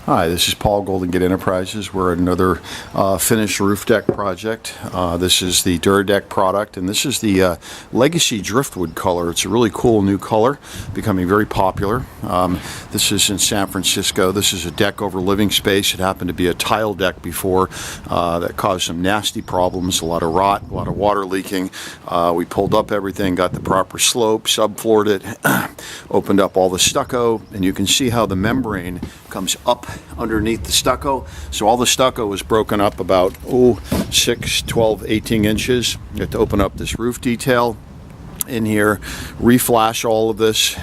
Hi, this is Paul, Golden Gate Enterprises. We're at another finished roof deck project. This is the Duradek product, and this is the Legacy Driftwood color. It's a really cool new color, becoming very popular. This is in San Francisco. This is a deck over living space. It happened to be a tile deck before that caused some nasty problems, a lot of rot, a lot of water leaking. We pulled up everything, got the proper slope, subfloored it, opened up all the stucco, and you can see how the membrane comes up underneath the stucco. So all the stucco was broken up about 6, 12, 18 inches. You have to open up this roof detail in here, reflash all of this,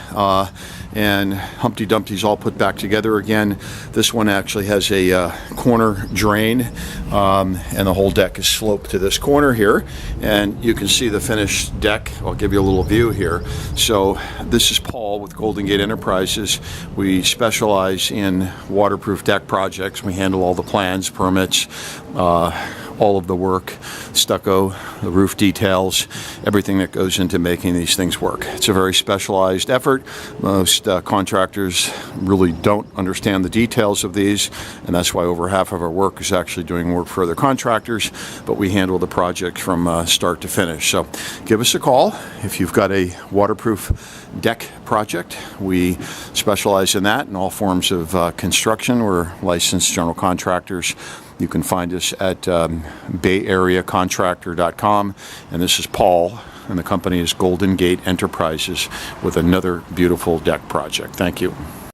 and Humpty Dumpty's all put back together again. This one actually has a corner drain, and the whole deck is sloped to this corner here, and you can see the finished deck. I'll give you a little view here. So this is Paul with Golden Gate Enterprises. We specialize in waterproof deck projects. We handle all the plans, permits, all of the work, stucco, the roof details, everything that goes into making these things work. It's a very specialized effort. Most contractors really don't understand the details of these, and that's why over half of our work is actually doing work for other contractors, but we handle the project from start to finish. So give us a call if you've got a waterproof deck project. We specialize in that, in all forms of construction. We're licensed general contractors. You can find us at bayareacontractor.com, and this is Paul, and the company is Golden Gate Enterprises with another beautiful deck project. Thank you.